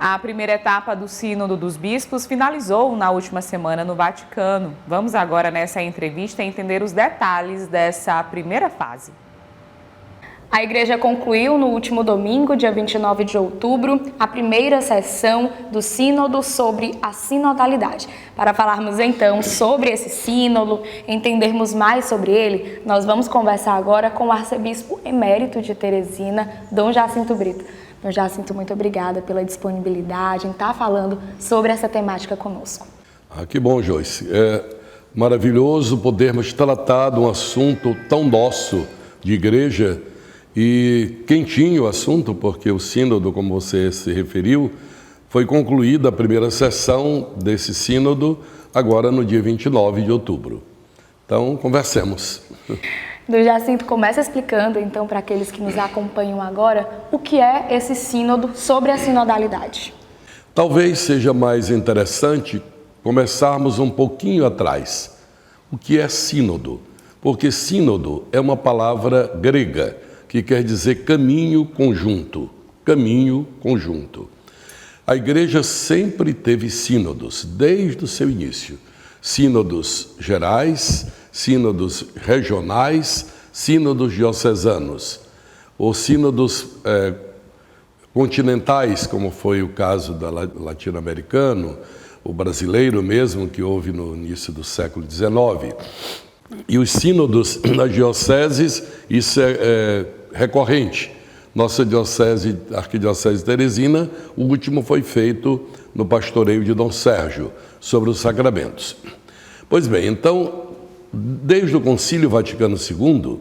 A primeira etapa do Sínodo dos Bispos finalizou na última semana no Vaticano. Vamos agora nessa entrevista entender os detalhes dessa primeira fase. A Igreja concluiu no último domingo, dia 29 de outubro, a primeira sessão do Sínodo sobre a sinodalidade. Para falarmos então sobre esse sínodo, entendermos mais sobre ele, nós vamos conversar agora com o arcebispo emérito de Teresina, Dom Jacinto Brito. Dom Jacinto, muito obrigada pela disponibilidade em estar falando sobre essa temática conosco. Que bom, Joyce. É maravilhoso podermos tratar de um assunto tão nosso de igreja e quentinho o assunto, porque o sínodo, como você se referiu, foi concluída a primeira sessão desse sínodo agora no dia 29 de outubro. Então, conversemos. Dom Jacinto, começa explicando, então, para aqueles que nos acompanham agora, o que é esse sínodo sobre a sinodalidade. Talvez seja mais interessante começarmos um pouquinho atrás. O que é sínodo? Porque sínodo é uma palavra grega que quer dizer caminho conjunto. Caminho conjunto. A igreja sempre teve sínodos, desde o seu início. Sínodos gerais, sínodos regionais, sínodos diocesanos, ou sínodos continentais, como foi o caso da latino-americano, o brasileiro mesmo, que houve no início do século XIX. E os sínodos nas dioceses, isso é recorrente. Nossa diocese, Arquidiocese de Teresina, o último foi feito no pastoreio de Dom Sérgio, sobre os sacramentos. Pois bem, então, desde o Concílio Vaticano II,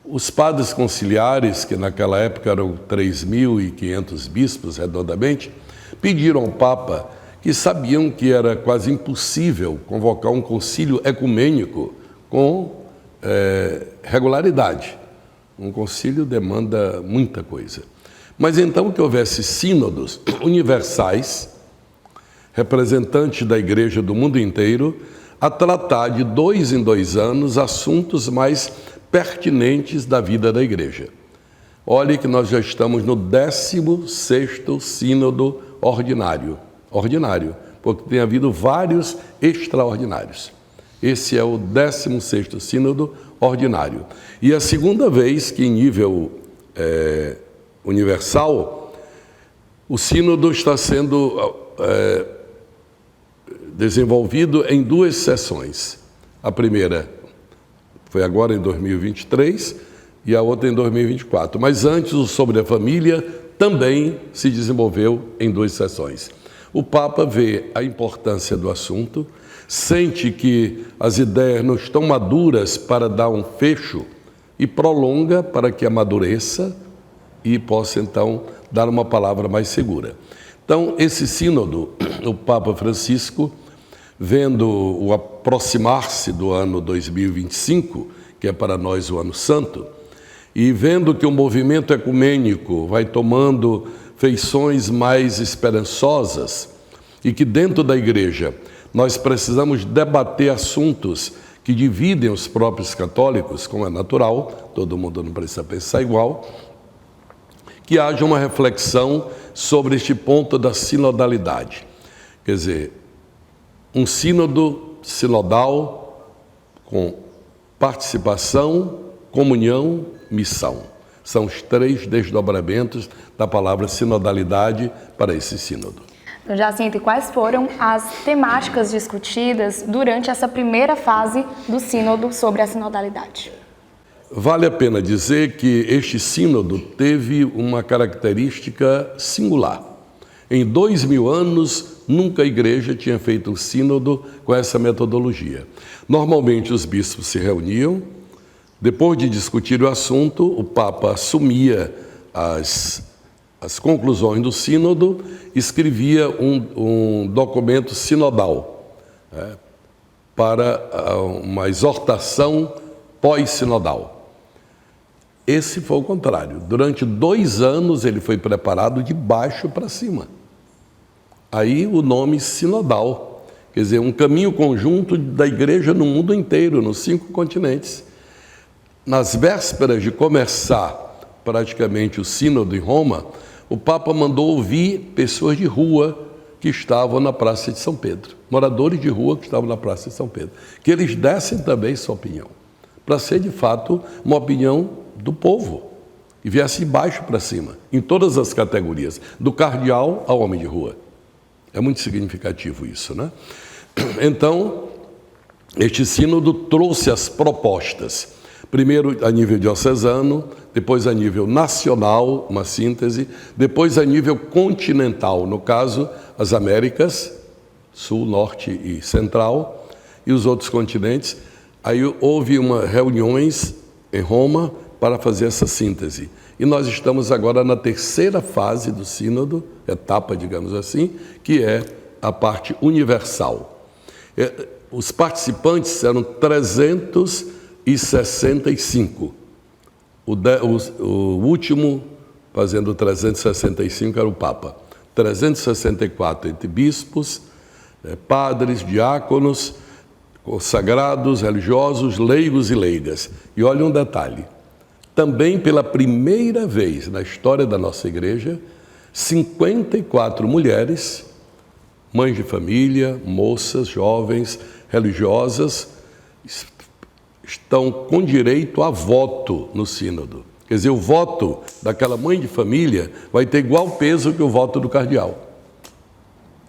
os padres conciliares, que naquela época eram 3.500 bispos redondamente, pediram ao Papa, que sabiam que era quase impossível convocar um concílio ecumênico com regularidade. Um concílio demanda muita coisa. Mas então que houvesse sínodos universais, representantes da igreja do mundo inteiro, a tratar de 2 em 2 anos assuntos mais pertinentes da vida da igreja. Olhe que nós já estamos no 16º sínodo ordinário, porque tem havido vários extraordinários. Esse é o 16º sínodo ordinário. E a segunda vez que, em nível universal, o sínodo está sendo desenvolvido em 2 sessões. A primeira foi agora em 2023 e a outra em 2024. Mas antes, o sobre a família também se desenvolveu em 2 sessões. O Papa vê a importância do assunto, sente que as ideias não estão maduras para dar um fecho e prolonga para que amadureça e possa, então, dar uma palavra mais segura. Então, esse sínodo, o Papa Francisco, vendo o aproximar-se do ano 2025, que é para nós o ano santo, e vendo que o movimento ecumênico vai tomando feições mais esperançosas e que dentro da igreja nós precisamos debater assuntos que dividem os próprios católicos, como é natural, todo mundo não precisa pensar igual, que haja uma reflexão sobre este ponto da sinodalidade. Quer dizer, um sínodo sinodal com participação, comunhão, missão. São os 3 desdobramentos da palavra sinodalidade para esse sínodo. Dom Jacinto, e quais foram as temáticas discutidas durante essa primeira fase do sínodo sobre a sinodalidade? Vale a pena dizer que este sínodo teve uma característica singular. Em 2000 anos, nunca a igreja tinha feito um sínodo com essa metodologia. Normalmente os bispos se reuniam, depois de discutir o assunto, o Papa assumia as conclusões do sínodo, escrevia um documento sinodal, para uma exortação pós-sinodal. Esse foi o contrário. Durante 2 anos ele foi preparado de baixo para cima. Aí o nome sinodal, quer dizer, um caminho conjunto da igreja no mundo inteiro, nos 5 continentes. Nas vésperas de começar praticamente o sínodo em Roma, o Papa mandou ouvir pessoas de rua que estavam na Praça de São Pedro, moradores de rua que estavam na Praça de São Pedro, que eles dessem também sua opinião, para ser de fato uma opinião do povo, e viesse de baixo para cima, em todas as categorias, do cardeal ao homem de rua. É muito significativo isso, né? Então, este sínodo trouxe as propostas, primeiro a nível diocesano, depois a nível nacional, uma síntese, depois a nível continental, no caso, as Américas, Sul, Norte e Central, e os outros continentes. Aí houve reuniões em Roma para fazer essa síntese. E nós estamos agora na terceira fase do sínodo, etapa, digamos assim, que é a parte universal. Os participantes eram 365. O último, fazendo 365, era o Papa. 364 entre bispos, padres, diáconos, consagrados, religiosos, leigos e leigas. E olha um detalhe, também pela primeira vez na história da nossa igreja, 54 mulheres, mães de família, moças, jovens, religiosas, estão com direito a voto no sínodo. Quer dizer, o voto daquela mãe de família vai ter igual peso que o voto do cardeal,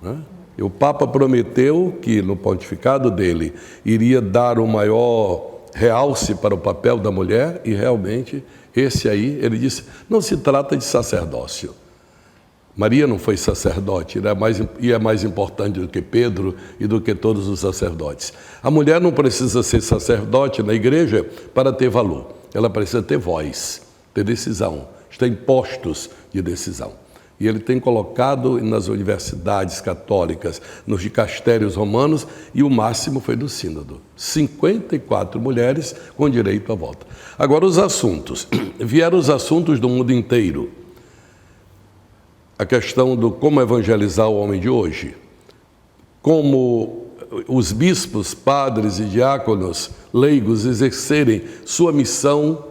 né? E o Papa prometeu que no pontificado dele iria dar o maior realce para o papel da mulher, e realmente esse aí, ele disse, não se trata de sacerdócio. Maria não foi sacerdote, é mais importante do que Pedro e do que todos os sacerdotes. A mulher não precisa ser sacerdote na igreja para ter valor, ela precisa ter voz, ter decisão, estar em postos de decisão. E ele tem colocado nas universidades católicas, nos dicastérios romanos, e o máximo foi do sínodo. 54 mulheres com direito a voto. Agora os assuntos. Vieram os assuntos do mundo inteiro. A questão do como evangelizar o homem de hoje. Como os bispos, padres e diáconos leigos exercerem sua missão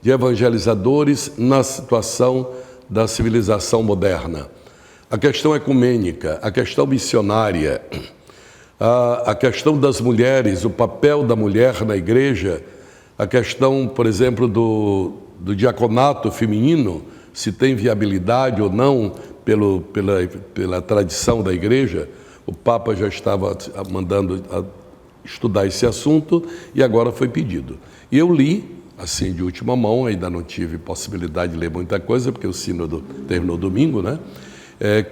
de evangelizadores na situação da civilização moderna, a questão ecumênica, a questão missionária, a questão das mulheres, o papel da mulher na igreja, a questão, por exemplo, do diaconato feminino, se tem viabilidade ou não pela tradição da igreja. O Papa já estava mandando estudar esse assunto e agora foi pedido. E eu li, assim, de última mão, ainda não tive possibilidade de ler muita coisa, porque o sínodo terminou domingo, né?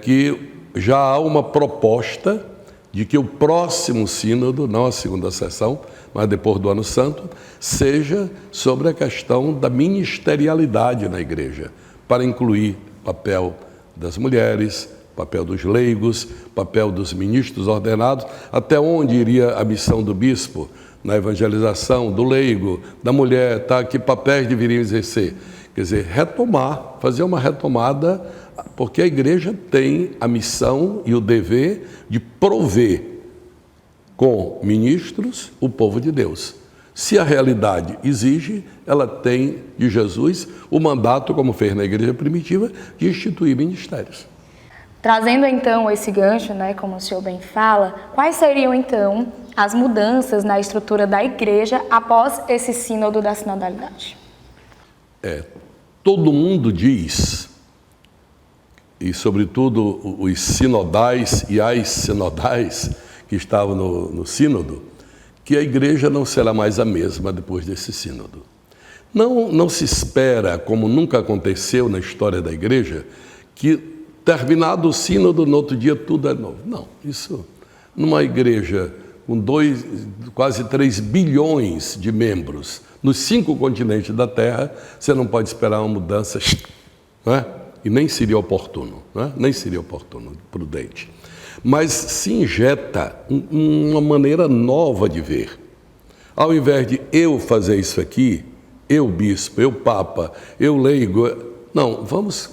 Que já há uma proposta de que o próximo sínodo, não a segunda sessão, mas depois do Ano Santo, seja sobre a questão da ministerialidade na igreja, para incluir papel das mulheres, papel dos leigos, papel dos ministros ordenados, até onde iria a missão do bispo na evangelização, do leigo, da mulher, tá? Que papéis deveriam exercer? Quer dizer, retomar, fazer uma retomada, porque a igreja tem a missão e o dever de prover com ministros o povo de Deus. Se a realidade exige, ela tem de Jesus o mandato, como fez na igreja primitiva, de instituir ministérios. Trazendo então esse gancho, né, como o senhor bem fala, quais seriam então as mudanças na estrutura da igreja após esse sínodo da sinodalidade? Todo mundo diz, e sobretudo os sinodais e as sinodais que estavam no sínodo, que a igreja não será mais a mesma depois desse sínodo. Não se espera, como nunca aconteceu na história da igreja, que terminado o sínodo, no outro dia tudo é novo. Não, isso, numa igreja com quase 3 bilhões de membros, nos 5 continentes da Terra, você não pode esperar uma mudança, não é? E nem seria oportuno, não é? Nem seria oportuno, prudente. Mas se injeta uma maneira nova de ver. Ao invés de eu fazer isso aqui, eu bispo, eu papa, eu leigo, não, vamos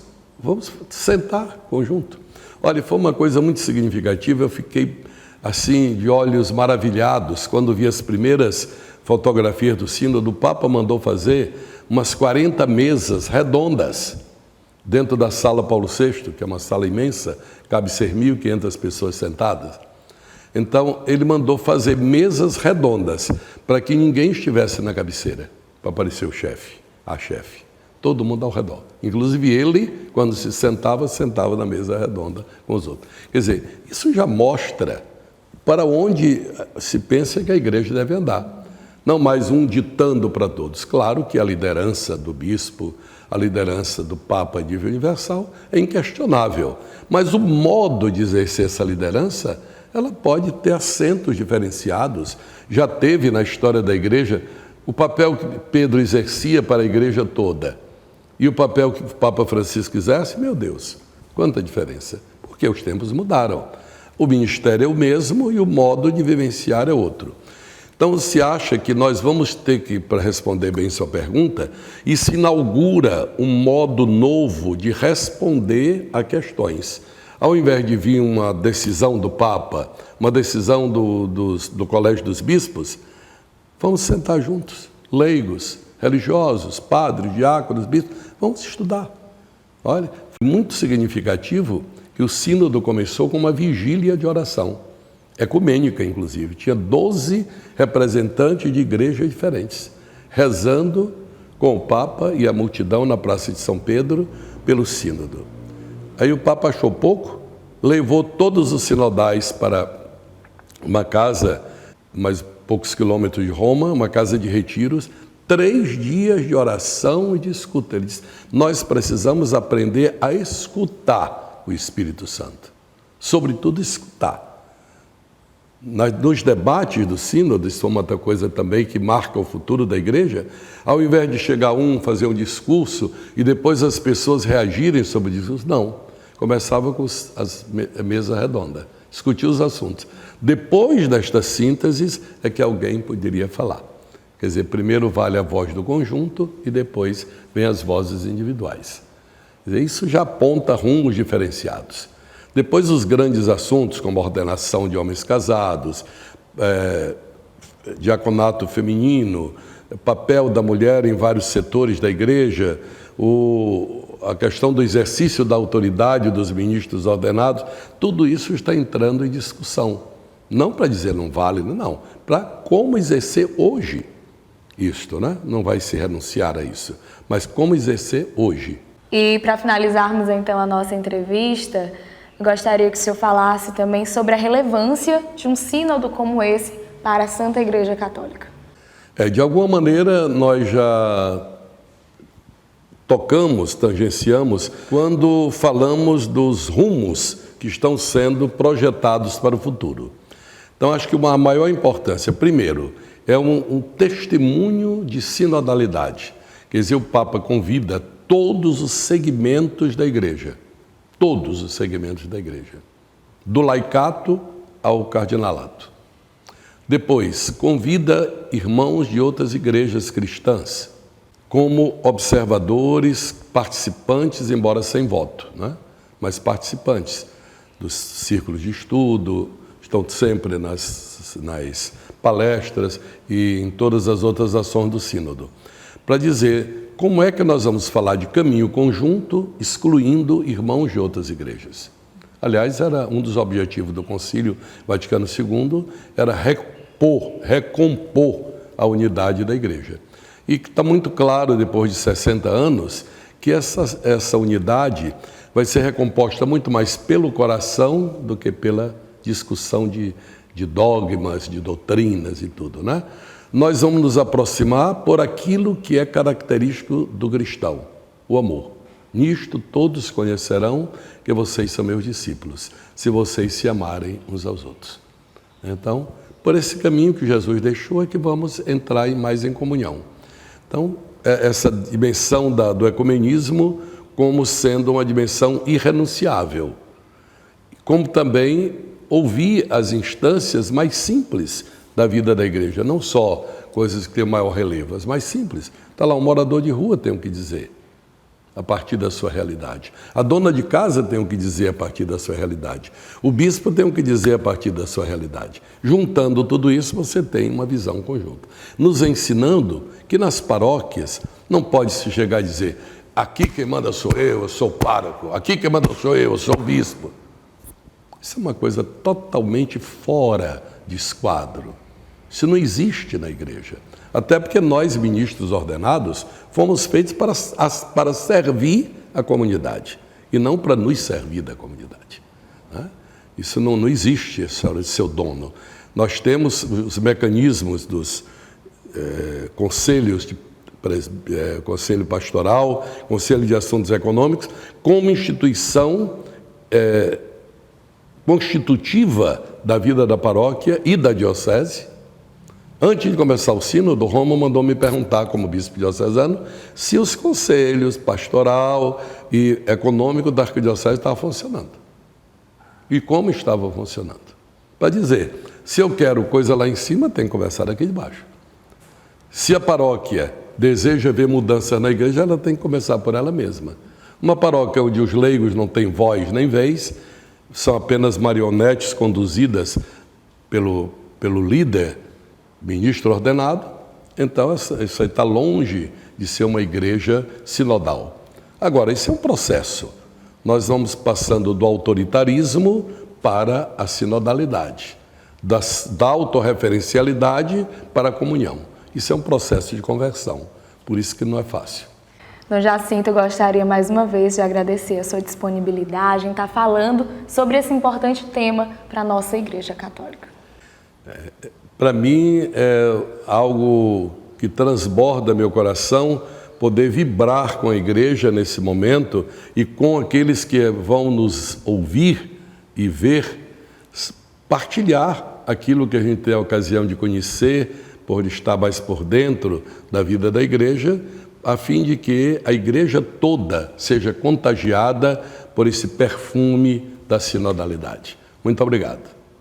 sentar conjunto. Olha, foi uma coisa muito significativa, eu fiquei assim de olhos maravilhados quando vi as primeiras fotografias do sínodo. O Papa mandou fazer umas 40 mesas redondas, dentro da sala Paulo VI, que é uma sala imensa, cabe 6.500 pessoas sentadas. Então, ele mandou fazer mesas redondas para que ninguém estivesse na cabeceira, para aparecer o chefe, a chefe. Todo mundo ao redor. Inclusive ele, quando se sentava, sentava na mesa redonda com os outros. Quer dizer, isso já mostra para onde se pensa que a igreja deve andar. Não mais um ditando para todos. Claro que a liderança do bispo, a liderança do Papa a nível universal é inquestionável. Mas o modo de exercer essa liderança, ela pode ter acentos diferenciados. Já teve na história da igreja o papel que Pedro exercia para a igreja toda e o papel que o Papa Francisco exerce, meu Deus, quanta diferença. Porque os tempos mudaram. O ministério é o mesmo e o modo de vivenciar é outro. Então, se acha que nós vamos ter que, para responder bem sua pergunta, e se inaugura um modo novo de responder a questões. Ao invés de vir uma decisão do Papa, uma decisão do Colégio dos Bispos, vamos sentar juntos, leigos, religiosos, padres, diáconos, bispos, vamos estudar. Olha, foi muito significativo que o sínodo começou com uma vigília de oração, ecumênica inclusive. Tinha 12 representantes de igrejas diferentes, rezando com o Papa e a multidão na Praça de São Pedro pelo sínodo. Aí o Papa achou pouco, levou todos os sinodais para uma casa, mais poucos quilômetros de Roma, uma casa de retiros, 3 dias de oração e de escuta. Ele disse, nós precisamos aprender a escutar o Espírito Santo, sobretudo escutar. Nos debates do sínodo, isso é uma outra coisa também que marca o futuro da igreja, ao invés de chegar fazer um discurso e depois as pessoas reagirem sobre o discurso, não. Começava com a mesa redonda, discutir os assuntos. Depois destas sínteses é que alguém poderia falar. Quer dizer, primeiro vale a voz do conjunto e depois vem as vozes individuais. Quer dizer, isso já aponta rumos diferenciados. Depois os grandes assuntos, como a ordenação de homens casados, diaconato feminino, papel da mulher em vários setores da igreja, a questão do exercício da autoridade dos ministros ordenados, tudo isso está entrando em discussão. Não para dizer não vale, não, para como exercer hoje isto, né? Não vai se renunciar a isso, mas como exercer hoje. E para finalizarmos então a nossa entrevista, eu gostaria que o senhor falasse também sobre a relevância de um sínodo como esse para a Santa Igreja Católica. De alguma maneira, nós já tocamos, tangenciamos, quando falamos dos rumos que estão sendo projetados para o futuro. Então, acho que uma maior importância, primeiro, é um testemunho de sinodalidade. Quer dizer, o Papa convida todos os segmentos da igreja, todos os segmentos da igreja, do laicato ao cardinalato. Depois, convida irmãos de outras igrejas cristãs, como observadores, participantes, embora sem voto, né? Mas participantes dos círculos de estudo, estão sempre nas palestras e em todas as outras ações do sínodo, para dizer como é que nós vamos falar de caminho conjunto, excluindo irmãos de outras igrejas. Aliás, era um dos objetivos do Concílio Vaticano II, era recompor a unidade da igreja. E está muito claro, depois de 60 anos, que essa unidade vai ser recomposta muito mais pelo coração do que pela discussão de dogmas, de doutrinas e tudo, né? Nós vamos nos aproximar por aquilo que é característico do cristão, o amor. Nisto todos conhecerão que vocês são meus discípulos, se vocês se amarem uns aos outros. Então, por esse caminho que Jesus deixou é que vamos entrar mais em comunhão. Então, essa dimensão do ecumenismo como sendo uma dimensão irrenunciável, como também ouvir as instâncias mais simples da vida da igreja, não só coisas que têm maior relevo, as mais simples. Está lá, um morador de rua tem o que dizer a partir da sua realidade. A dona de casa tem o que dizer a partir da sua realidade. O bispo tem o que dizer a partir da sua realidade. Juntando tudo isso, você tem uma visão conjunta. Nos ensinando que nas paróquias não pode se chegar a dizer aqui quem manda sou eu sou o pároco, aqui quem manda sou eu sou o bispo. Isso é uma coisa totalmente fora de esquadro. Isso não existe na igreja. Até porque nós, ministros ordenados, fomos feitos para servir a comunidade e não para nos servir da comunidade, né? Isso não existe, seu dono. Nós temos os mecanismos dos conselhos de Conselho Pastoral, Conselho de Assuntos Econômicos, como instituição constitutiva da vida da paróquia e da diocese. Antes de começar o sínodo, Roma mandou me perguntar, como bispo diocesano, se os conselhos pastoral e econômico da arquidiocese estavam funcionando. E como estavam funcionando. Para dizer, se eu quero coisa lá em cima, tem que começar aqui de baixo. Se a paróquia deseja ver mudança na igreja, ela tem que começar por ela mesma. Uma paróquia onde os leigos não têm voz nem vez, são apenas marionetes conduzidas pelo líder, ministro ordenado, então isso aí está longe de ser uma igreja sinodal. Agora, isso é um processo. Nós vamos passando do autoritarismo para a sinodalidade, da autorreferencialidade para a comunhão. Isso é um processo de conversão, por isso que não é fácil. Dom Jacinto, eu gostaria mais uma vez de agradecer a sua disponibilidade em estar falando sobre esse importante tema para a nossa Igreja Católica. Para mim é algo que transborda meu coração poder vibrar com a igreja nesse momento e com aqueles que vão nos ouvir e ver, partilhar aquilo que a gente tem a ocasião de conhecer, por estar mais por dentro da vida da igreja, a fim de que a igreja toda seja contagiada por esse perfume da sinodalidade. Muito obrigado.